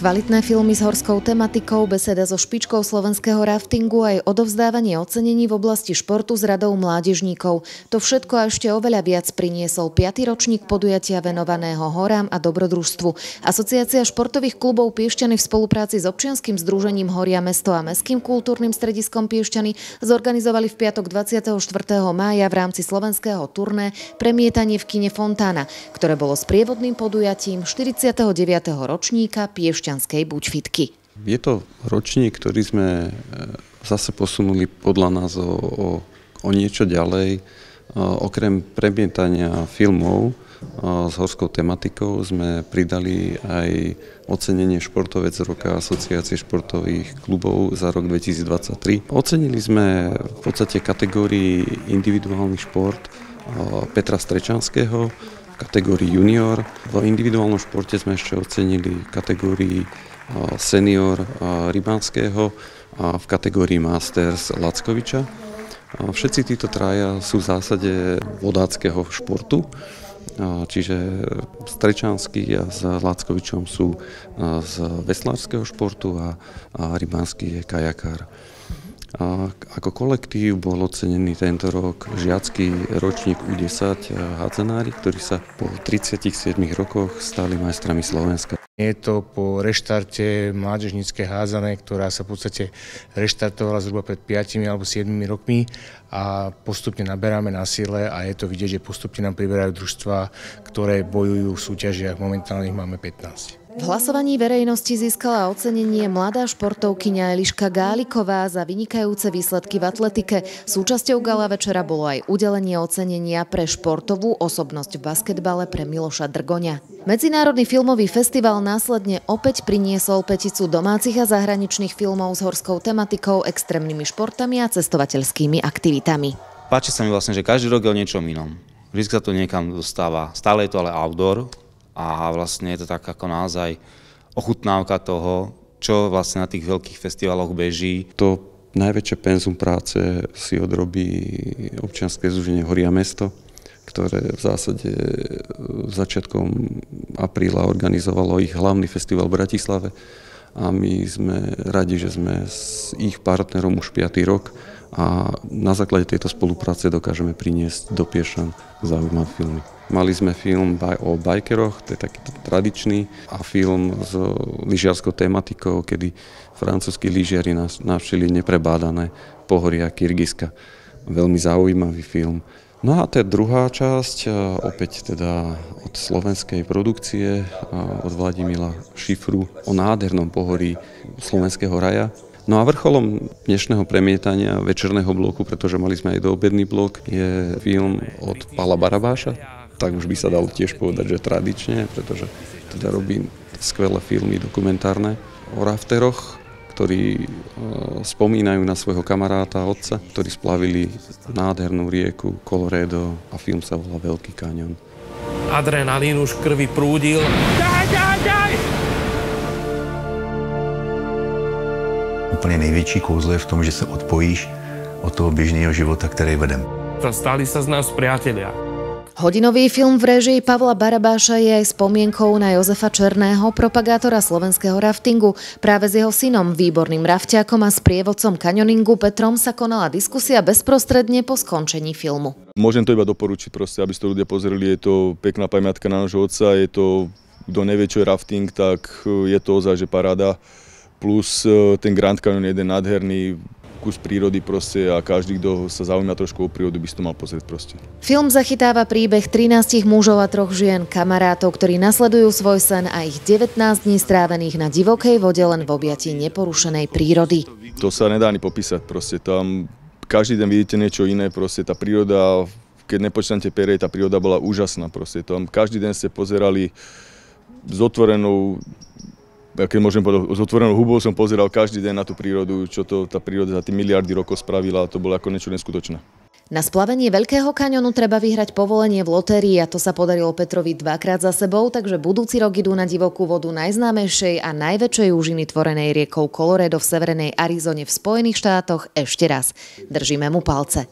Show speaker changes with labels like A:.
A: Kvalitné filmy s horskou tematikou, beseda so špičkou slovenského raftingu aj odovzdávanie ocenení v oblasti športu s radou mládežníkov. To všetko a ešte oveľa viac priniesol 5. ročník podujatia venovaného horám a dobrodružstvu. Asociácia športových klubov Piešťany v spolupráci s občianskym združením Horia mesto a Mestským kultúrnym strediskom Piešťany zorganizovali v piatok 24. mája v rámci slovenského turné premietanie v kine Fontána, ktoré bolo sprievodným podujatím 49. ročníka piešťanskej bučfitky.
B: Je to ročník, ktorý sme zase posunuli podľa nás o niečo ďalej. Okrem premietania filmov s horskou tematikou sme pridali aj ocenenie športovec roka Asociácie športových klubov za rok 2023. Ocenili sme v podstate kategórii individuálny šport Petra Strečanského, v kategórii junior. V individuálnom športe sme ešte ocenili kategórii senior Rybanského a v kategórii masters Lackoviča. Všetci títo traja sú v zásade vodáckeho športu, čiže Strečanský a s Lackovičom sú z veslárskeho športu a Rybanský je kajakár. Ako kolektív bol ocenený tento rok žiacky ročník U10 hádzanári, ktorí sa po 37 rokoch stali majstrami Slovenska.
C: Je to po reštarte mládežníckej hádzanej, ktorá sa v podstate reštartovala zhruba pred 5 alebo 7 rokmi a postupne naberáme na sile a je to vidieť, že postupne nám priberajú družstvá, ktoré bojujú v súťažiach. Momentálne ich máme 15.
A: V hlasovaní verejnosti získala ocenenie mladá športovkyňa Eliška Gáliková za vynikajúce výsledky v atletike. Súčasťou gala večera bolo aj udelenie ocenenia pre športovú osobnosť v basketbale pre Miloša Drgoňa. Medzinárodný filmový festival následne opäť priniesol peticu domácich a zahraničných filmov s horskou tematikou, extrémnymi športami a cestovateľskými aktivitami.
D: Páči sa mi vlastne, že každý rok je o niečom inom. Vždy sa to niekam dostáva. Stále je to ale outdoor. A vlastne je to tak ako naozaj ochutnávka toho, čo vlastne na tých veľkých festivaloch beží.
B: To najväčšie penzum práce si odrobí občianske združenie Horia mesto, ktoré v zásade začiatkom apríla organizovalo ich hlavný festival v Bratislave. A my sme radi, že sme s ich partnerom už 5. rok a na základe tejto spolupráce dokážeme priniesť do Piešťan zaujímavé filmy. Mali sme film o bajkeroch, to je taký tradičný, a film s lyžiarskou tematikou, kedy francúzski lyžiari navštívili neprebádané pohoria Kyrgyzska. Veľmi zaujímavý film. No a tá druhá časť, opäť teda od slovenskej produkcie, od Vladimíra Šifru o nádhernom pohorí Slovenského raja. No a vrcholom dnešného premietania večerného bloku, pretože mali sme aj doobedný blok, je film od Pála Barabáša. Tak už by sa dalo tiež povedať, že tradične, pretože teda robí skvelé filmy dokumentárne o rafteroch, ktorí spomínajú na svojho kamaráta a otca, ktorí splavili nádhernú rieku Colorado a film sa volá Veľký kaňon.
E: Adrenalín už v krvi prúdil. Daj!
F: Úplně největší kouzlo je v tom, že se odpojíš od toho běžného života, který vedem.
E: Stali sa z nás priatelia.
A: Hodinový film v réžii Pavla Barabáša je aj spomienkou na Jozefa Černého, propagátora slovenského raftingu. Práve s jeho synom, výborným rafťákom a sprievodcom kanioningu Petrom sa konala diskusia bezprostredne po skončení filmu.
G: Môžem to iba doporučiť, proste, aby si to ľudia pozreli. Je to pekná pamiatka na nášho otca, je to, kto nevie, čo je rafting, tak je to ozaj, že paráda. Plus ten Grand Canyon je jeden nádherný kus prírody proste a každý, kto sa zaujíma trošku o prírodu, by si to mal pozrieť proste.
A: Film zachytáva príbeh 13 mužov a 3 žien, kamarátov, ktorí nasledujú svoj sen a ich 19 dní strávených na divokej vode len v objatí neporušenej prírody.
G: To sa nedá ani popísať proste, tam každý deň vidíte niečo iné, proste tá príroda, keď nepočítate perej, tá príroda bola úžasná proste, tam každý deň ste pozerali s otvorenou, keď môžem povedať, s otvorenou hubou som pozeral každý deň na tú prírodu, čo to tá príroda za tie miliardy rokov spravila, to bolo ako niečo neskutočné.
A: Na splavenie Veľkého kaňonu treba vyhrať povolenie v lotérii a to sa podarilo Petrovi 2-krát za sebou, takže budúci rok idú na divokú vodu najznámejšej a najväčšej úžiny tvorenej riekou Colorado v severnej Arizone v Spojených štátoch ešte raz. Držíme mu palce.